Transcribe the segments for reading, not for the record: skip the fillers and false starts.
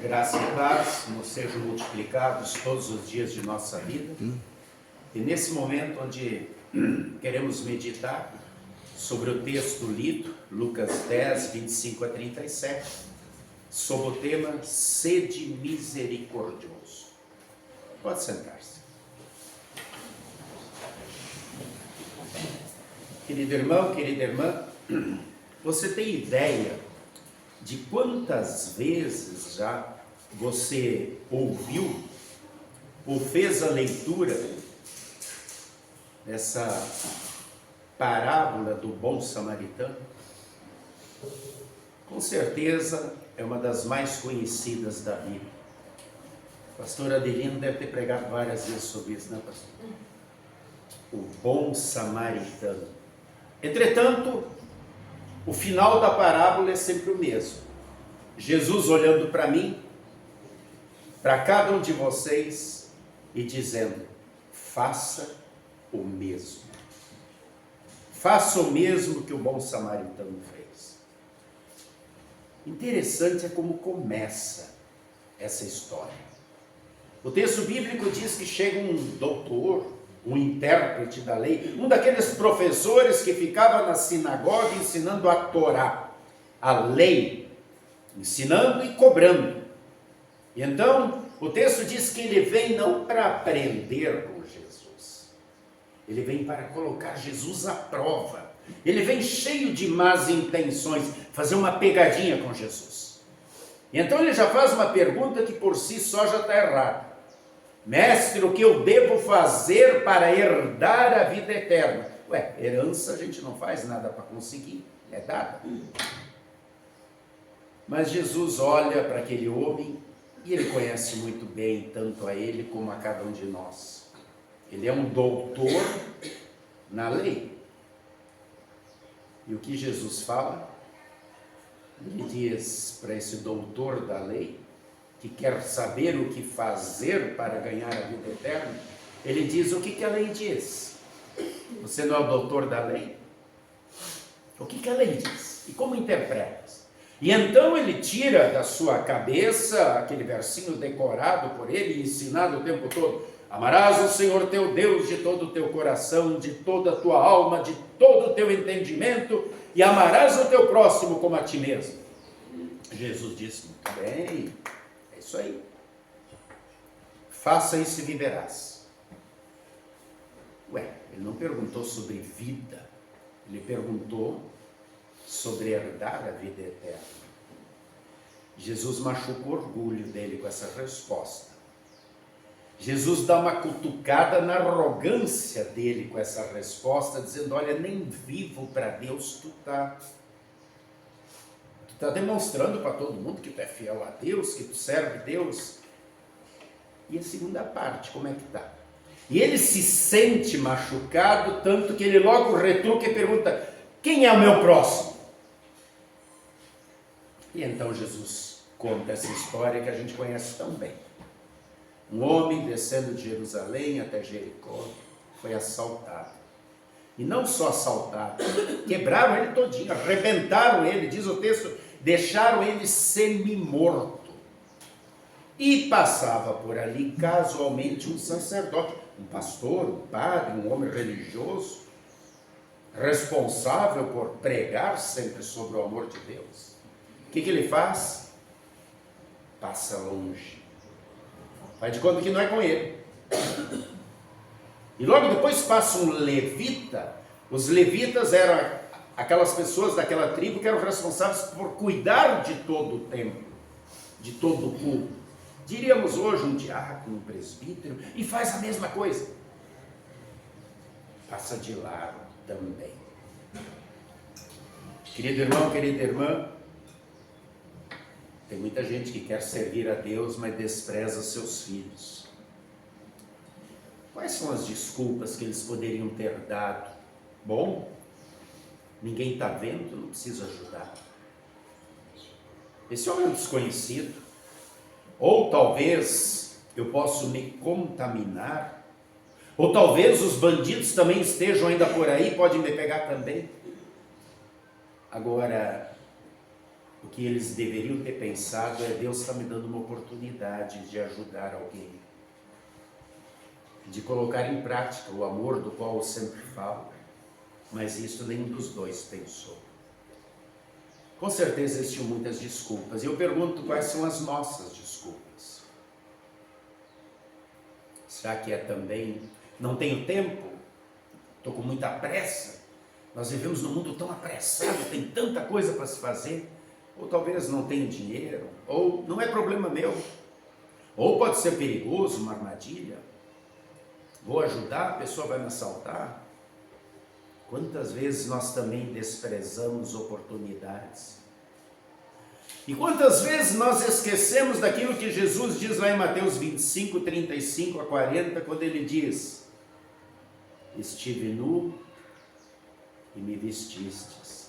Graça e paz nos sejam multiplicados todos os dias de nossa vida. E nesse momento onde queremos meditar sobre o texto lido, Lucas 10, 25 a 37, sob o tema Sede Misericordioso. Pode sentar-se. Querido irmão, querida irmã, você tem ideia de quantas vezes já você ouviu ou fez a leitura dessa parábola do bom samaritano? Com certeza é uma das mais conhecidas da Bíblia. O pastor Adelino deve ter pregado várias vezes sobre isso, né, pastor? O bom samaritano. Entretanto, o final da parábola é sempre o mesmo. Jesus olhando para mim, para cada um de vocês e dizendo: faça o mesmo. Faça o mesmo que o bom samaritano fez. Interessante é como começa essa história. O texto bíblico diz que chega um doutor, um intérprete da lei, um daqueles professores que ficava na sinagoga ensinando a Torá, a lei, ensinando e cobrando. E então, o texto diz que ele vem não para aprender com Jesus, ele vem para colocar Jesus à prova. Ele vem cheio de más intenções, fazer uma pegadinha com Jesus. E então ele já faz uma pergunta que por si só já está errada. Mestre, o que eu devo fazer para herdar a vida eterna? Ué, herança a gente não faz nada para conseguir, é dada. Mas Jesus olha para aquele homem e ele conhece muito bem, tanto a ele como a cada um de nós. Ele é um doutor na lei. E o que Jesus fala? Ele diz para esse doutor da lei, que quer saber o que fazer para ganhar a vida eterna, ele diz: o que a lei diz? Você não é o doutor da lei? O que a lei diz? E como interpretas? E então ele tira da sua cabeça aquele versinho decorado por ele, ensinado o tempo todo: amarás o Senhor teu Deus de todo o teu coração, de toda a tua alma, de todo o teu entendimento, e amarás o teu próximo como a ti mesmo. Jesus disse: muito bem, é isso aí. Faça isso e viverás. Ué, ele não perguntou sobre vida, ele perguntou sobre herdar a vida eterna. Jesus machuca o orgulho dele com essa resposta. Jesus dá uma cutucada na arrogância dele com essa resposta, dizendo: olha, nem vivo para Deus tu tá. Tu está demonstrando para todo mundo que tu é fiel a Deus, que tu serve Deus. E a segunda parte, como é que está? E ele se sente machucado, tanto que ele logo retruca e pergunta: quem é o meu próximo? E então Jesus conta essa história que a gente conhece tão bem. Um homem descendo de Jerusalém até Jericó foi assaltado. E não só assaltado, quebraram ele todinho, arrebentaram ele, diz o texto, deixaram ele semi-morto. E passava por ali casualmente um sacerdote, um pastor, um padre, um homem religioso, responsável por pregar sempre sobre o amor de Deus. O que ele faz? Passa longe. Faz de conta que não é com ele. E logo depois passa um levita. Os levitas eram aquelas pessoas daquela tribo que eram responsáveis por cuidar de todo o templo, de todo o culto. Diríamos hoje um diácono, um presbítero, e faz a mesma coisa. Passa de lado também. Querido irmão, querida irmã, tem muita gente que quer servir a Deus, mas despreza seus filhos. Quais são as desculpas que eles poderiam ter dado? Bom, ninguém está vendo, não preciso ajudar. Esse homem é um desconhecido. Ou talvez eu possa me contaminar. Ou talvez os bandidos também estejam ainda por aí, podem me pegar também. Agora, O que eles deveriam ter pensado é: Deus está me dando uma oportunidade de ajudar alguém, de colocar em prática o amor do qual eu sempre falo. Mas isso nenhum dos dois pensou. Com certeza existiam muitas desculpas. E eu pergunto, quais são as nossas desculpas? Será que é também: não tenho tempo, estou com muita pressa? Nós vivemos num mundo tão apressado, tem tanta coisa para se fazer. Ou talvez não tenho dinheiro, ou não é problema meu, ou pode ser perigoso, uma armadilha. Vou ajudar, a pessoa vai me assaltar. Quantas vezes nós também desprezamos oportunidades? E quantas vezes nós esquecemos daquilo que Jesus diz lá em Mateus 25, 35 a 40, quando ele diz: estive nu e me vestistes,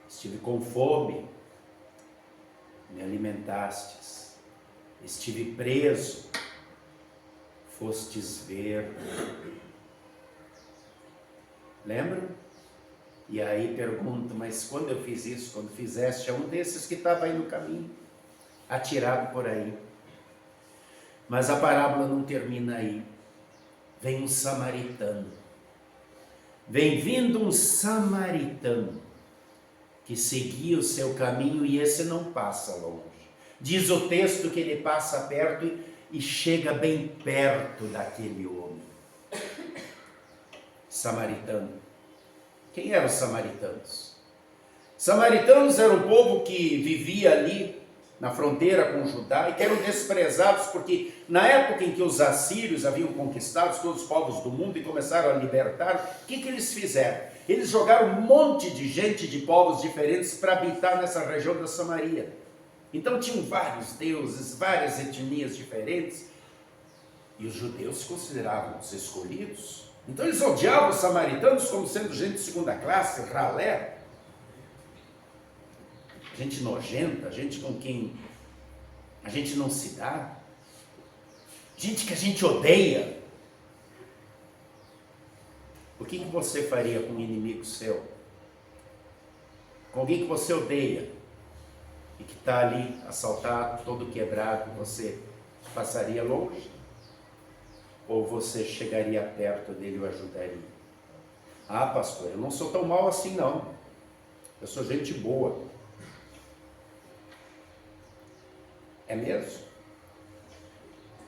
estive com fome, me alimentastes, estive preso, fostes ver. Lembram? E aí pergunto: mas quando eu fiz isso? Quando fizeste a um desses que estava aí no caminho, atirado por aí. Mas a parábola não termina aí. Vem um samaritano. Vem vindo um samaritano que seguia o seu caminho, e esse não passa longe. Diz o texto que ele passa perto e chega bem perto daquele homem. Samaritano. Quem eram os samaritanos? Samaritanos era um povo que vivia ali na fronteira com Judá e que eram desprezados, porque na época em que os assírios haviam conquistado todos os povos do mundo e começaram a libertar, o que eles fizeram? Eles jogaram um monte de gente de povos diferentes para habitar nessa região da Samaria. Então tinham vários deuses, várias etnias diferentes, e os judeus se consideravam os escolhidos. Então eles odiavam os samaritanos como sendo gente de segunda classe, ralé, gente nojenta, gente com quem a gente não se dá, gente que a gente odeia. O que você faria com um inimigo seu? Com alguém que você odeia e que está ali assaltado, todo quebrado, você passaria longe? Ou você chegaria perto dele e o ajudaria? Ah, pastor, eu não sou tão mal assim não, eu sou gente boa. É mesmo?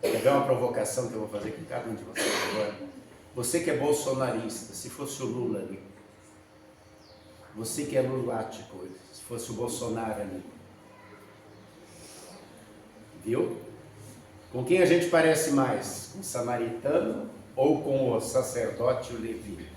Quer ver uma provocação que eu vou fazer com cada um de vocês agora? Você que é bolsonarista, se fosse o Lula ali. Você que é lulático, se fosse o Bolsonaro ali. Viu? Com quem a gente parece mais? Com o samaritano ou com o sacerdote, o Levi?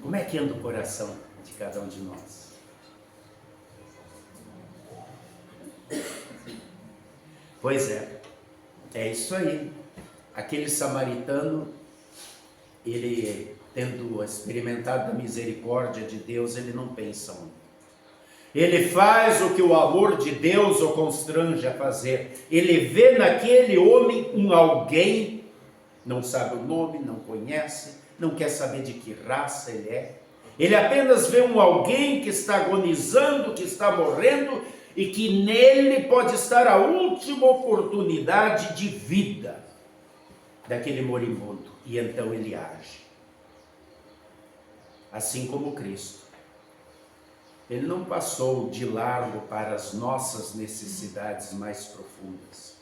Como é que anda o coração de cada um de nós? Pois é isso aí. Aquele samaritano, ele tendo experimentado a misericórdia de Deus, ele não pensa muito. Ele faz o que o amor de Deus o constrange a fazer. Ele vê naquele homem um alguém, não sabe o nome, não conhece, não quer saber de que raça ele é. Ele apenas vê um alguém que está agonizando, que está morrendo, e que nele pode estar a última oportunidade de vida daquele moribundo. E então ele age. Assim como Cristo. Ele não passou de largo para as nossas necessidades mais profundas,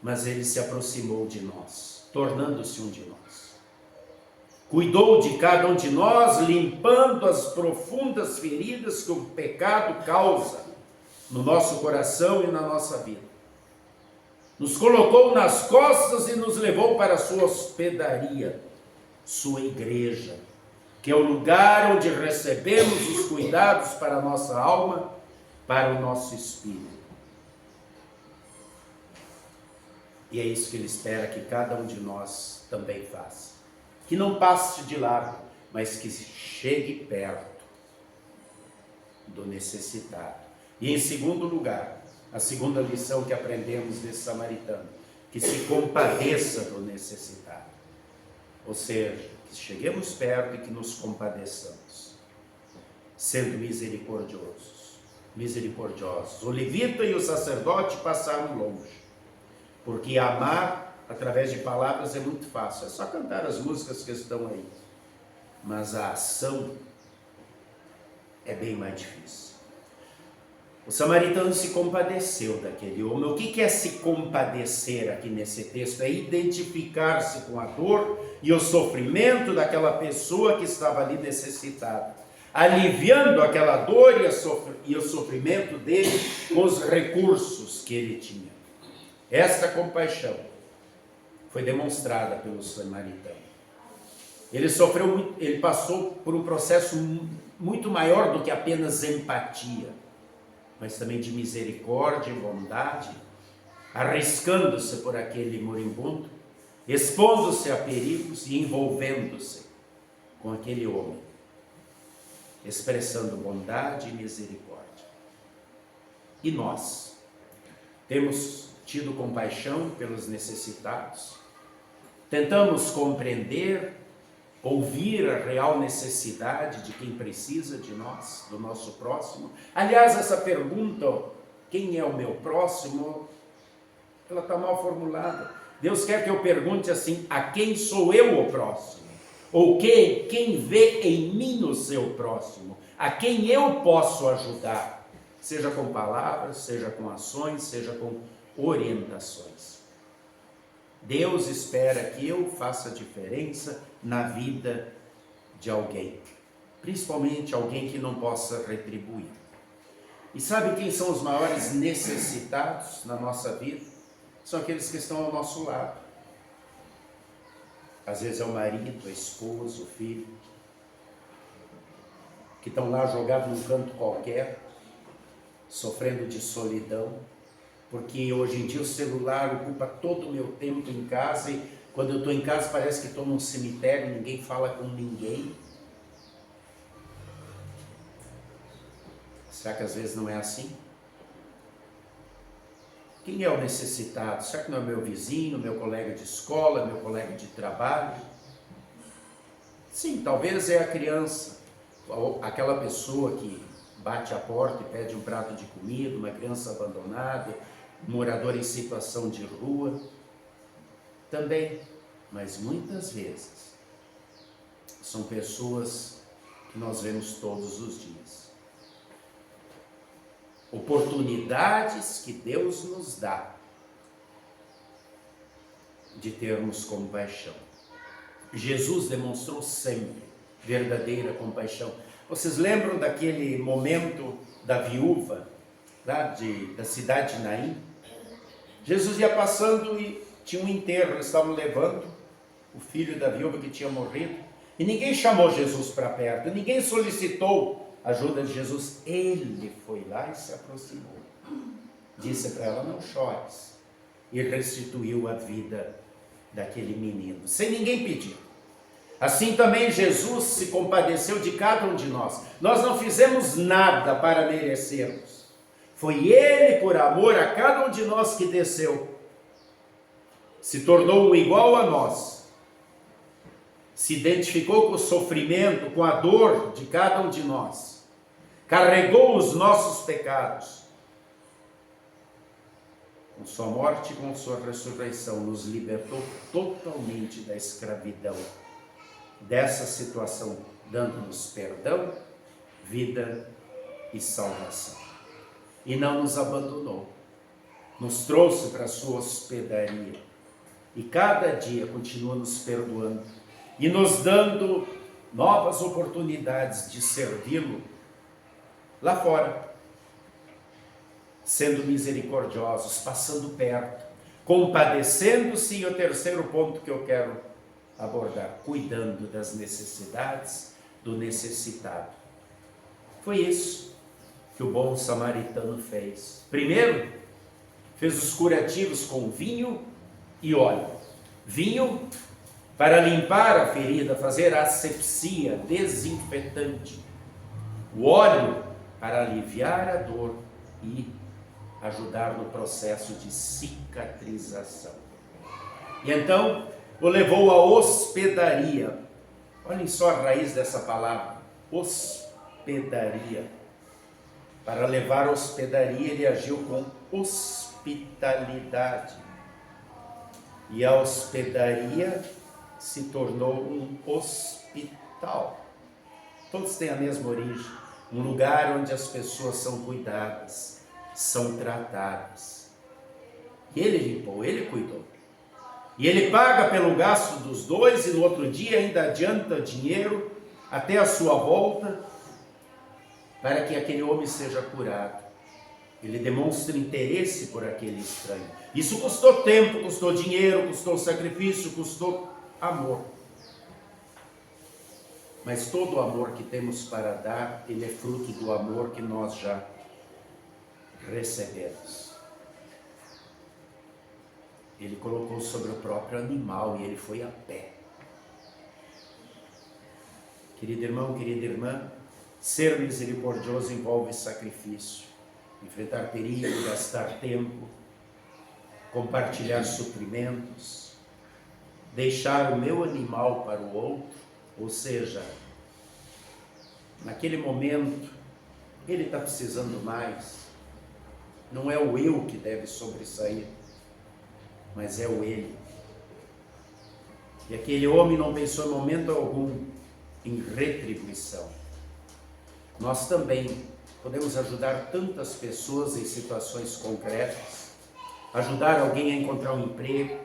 mas ele se aproximou de nós, tornando-se um de nós. Cuidou de cada um de nós, limpando as profundas feridas que o pecado causa no nosso coração e na nossa vida. Nos colocou nas costas e nos levou para a sua hospedaria, sua igreja, que é o lugar onde recebemos os cuidados para a nossa alma, para o nosso espírito. E é isso que ele espera que cada um de nós também faça. Que não passe de largo, mas que chegue perto do necessitado. E em segundo lugar, a segunda lição que aprendemos desse samaritano, que se compadeça do necessitado. Ou seja, que cheguemos perto e que nos compadeçamos, sendo misericordiosos. misericordiosos. O levita e o sacerdote passaram longe, porque amar através de palavras é muito fácil, é só cantar as músicas que estão aí, mas a ação é bem mais difícil. O samaritano se compadeceu daquele homem. O que é se compadecer aqui nesse texto? É identificar-se com a dor e o sofrimento daquela pessoa que estava ali necessitada, aliviando aquela dor e o sofrimento dele com os recursos que ele tinha. Esta compaixão foi demonstrada pelo samaritano. Ele passou por um processo muito maior do que apenas empatia, mas também de misericórdia e bondade, arriscando-se por aquele moribundo, expondo-se a perigos e envolvendo-se com aquele homem, expressando bondade e misericórdia. E nós temos tido compaixão pelos necessitados, tentamos compreender, ouvir a real necessidade de quem precisa de nós, do nosso próximo. Aliás, essa pergunta, quem é o meu próximo, ela está mal formulada. Deus quer que eu pergunte assim, a quem sou eu o próximo? Ou quem vê em mim o seu próximo? A quem eu posso ajudar? Seja com palavras, seja com ações, seja com orientações. Deus espera que eu faça diferença na vida de alguém, principalmente alguém que não possa retribuir. E sabe quem são os maiores necessitados na nossa vida? São aqueles que estão ao nosso lado. Às vezes é o marido, a esposa, o filho, que estão lá jogados num canto qualquer, sofrendo de solidão, porque hoje em dia o celular ocupa todo o meu tempo em casa e quando eu estou em casa parece que estou num cemitério, ninguém fala com ninguém. Será que às vezes não é assim? Quem é o necessitado? Será que não é meu vizinho, meu colega de escola, meu colega de trabalho? Sim, talvez é a criança, aquela pessoa que bate a porta e pede um prato de comida, uma criança abandonada, um morador em situação de rua. Também, mas muitas vezes são pessoas que nós vemos todos os dias. Oportunidades que Deus nos dá de termos compaixão. Jesus demonstrou sempre verdadeira compaixão. Vocês lembram daquele momento da viúva lá da cidade de Naim? Jesus ia passando e tinha um enterro, eles estavam levando o filho da viúva que tinha morrido, e ninguém chamou Jesus para perto, ninguém solicitou a ajuda de Jesus. Ele foi lá e se aproximou, disse para ela, não chores, e restituiu a vida daquele menino, sem ninguém pedir. Assim também Jesus se compadeceu de cada um de nós. Nós não fizemos nada para merecermos. Foi Ele, por amor a cada um de nós, que desceu. Se tornou um igual a nós. Se identificou com o sofrimento, com a dor de cada um de nós. Carregou os nossos pecados. Com sua morte e com sua ressurreição, nos libertou totalmente da escravidão dessa situação, dando-nos perdão, vida e salvação. E não nos abandonou, nos trouxe para a sua hospedaria, e cada dia continua nos perdoando, e nos dando novas oportunidades de servi-lo lá fora, sendo misericordiosos, passando perto, compadecendo-se, e o terceiro ponto que eu quero abordar, cuidando das necessidades do necessitado. Foi isso que o bom samaritano fez. Primeiro, fez os curativos com vinho e óleo. Vinho para limpar a ferida, fazer asepsia, desinfetante. O óleo para aliviar a dor e ajudar no processo de cicatrização. E então, o levou à hospedaria. Olhem só a raiz dessa palavra, hospedaria. Para levar hospedaria, ele agiu com hospitalidade. E a hospedaria se tornou um hospital. Todos têm a mesma origem. Um lugar onde as pessoas são cuidadas, são tratadas. E ele limpou, ele cuidou. E ele paga pelo gasto dos dois e no outro dia ainda adianta dinheiro até a sua volta para que aquele homem seja curado. Ele demonstra interesse por aquele estranho. Isso custou tempo, custou dinheiro, custou sacrifício, custou amor. Mas todo o amor que temos para dar, ele é fruto do amor que nós já recebemos. Ele colocou sobre o próprio animal e ele foi a pé. Querido irmão, querida irmã, ser misericordioso envolve sacrifício, enfrentar perigo, gastar tempo, compartilhar suprimentos, deixar o meu animal para o outro, ou seja, naquele momento, ele está precisando mais, não é o eu que deve sobressair, mas é o ele. E aquele homem não pensou em momento algum em retribuição. Nós também podemos ajudar tantas pessoas em situações concretas, ajudar alguém a encontrar um emprego,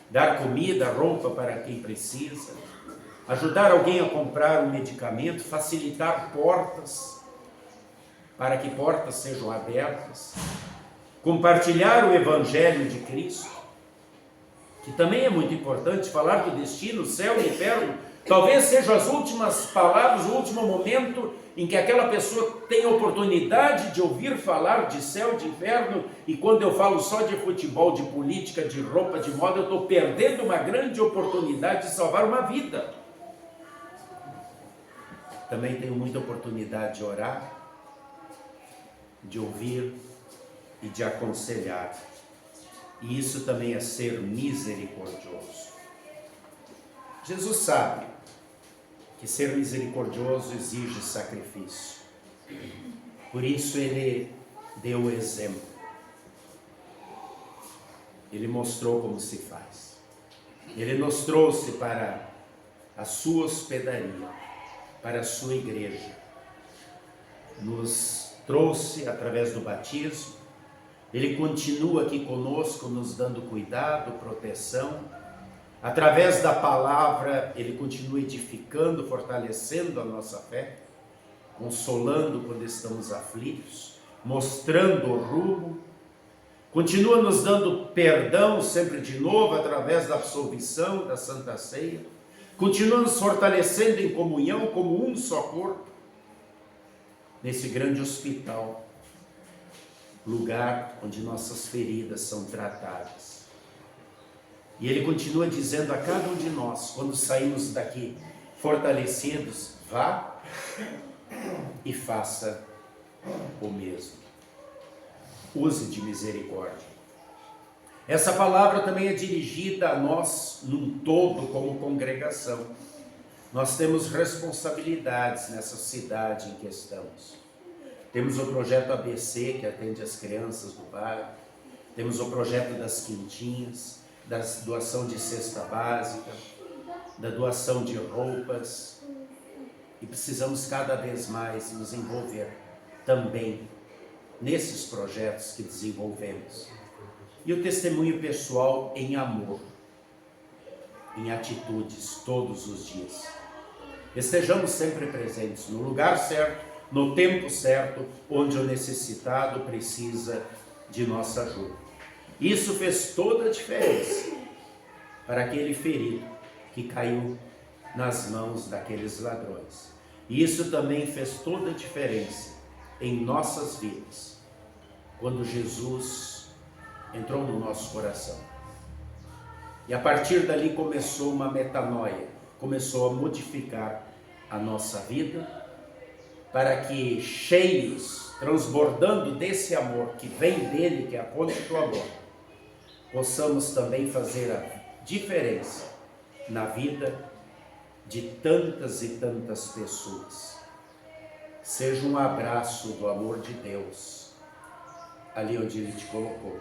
dar comida, roupa para quem precisa, ajudar alguém a comprar um medicamento, facilitar portas, para que portas sejam abertas, compartilhar o Evangelho de Cristo, que também é muito importante, falar do destino, céu e inferno, talvez sejam as últimas palavras, o último momento em que aquela pessoa tem a oportunidade de ouvir falar de céu, de inferno, e quando eu falo só de futebol, de política, de roupa, de moda, eu estou perdendo uma grande oportunidade de salvar uma vida. Também tenho muita oportunidade de orar, de ouvir e de aconselhar. E isso também é ser misericordioso. Jesus sabe que ser misericordioso exige sacrifício. Por isso ele deu o exemplo. Ele mostrou como se faz. Ele nos trouxe para a sua hospedaria, para a sua igreja. Nos trouxe através do batismo. Ele continua aqui conosco, nos dando cuidado, proteção. Através da palavra, ele continua edificando, fortalecendo a nossa fé, consolando quando estamos aflitos, mostrando o rumo. Continua nos dando perdão sempre de novo, através da absolvição, da Santa Ceia. Continua nos fortalecendo em comunhão, como um só corpo, nesse grande hospital, lugar onde nossas feridas são tratadas. E ele continua dizendo a cada um de nós, quando saímos daqui fortalecidos, vá e faça o mesmo. Use de misericórdia. Essa palavra também é dirigida a nós num todo como congregação. Nós temos responsabilidades nessa cidade em que estamos. Temos o projeto ABC, que atende as crianças do bairro. Temos o projeto das quintinhas, da doação de cesta básica, da doação de roupas. E precisamos cada vez mais nos envolver também nesses projetos que desenvolvemos. E o testemunho pessoal em amor, em atitudes, todos os dias. Estejamos sempre presentes no lugar certo, no tempo certo, onde o necessitado precisa de nossa ajuda. Isso fez toda a diferença para aquele ferido que caiu nas mãos daqueles ladrões. E isso também fez toda a diferença em nossas vidas, quando Jesus entrou no nosso coração. E a partir dali começou uma metanoia, começou a modificar a nossa vida, para que cheios, transbordando desse amor que vem dele, que é a fonte do amor, possamos também fazer a diferença na vida de tantas e tantas pessoas. seja um abraço do amor de Deus, ali onde Ele te colocou,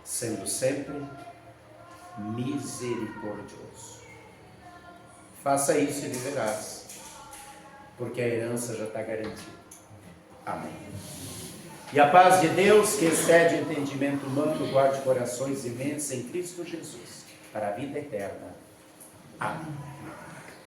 sendo sempre misericordioso. Faça isso e viverás, porque a herança já está garantida. Amém. E a paz de Deus, que excede o entendimento humano, guarde corações imensos em Cristo Jesus, para a vida eterna. Amém.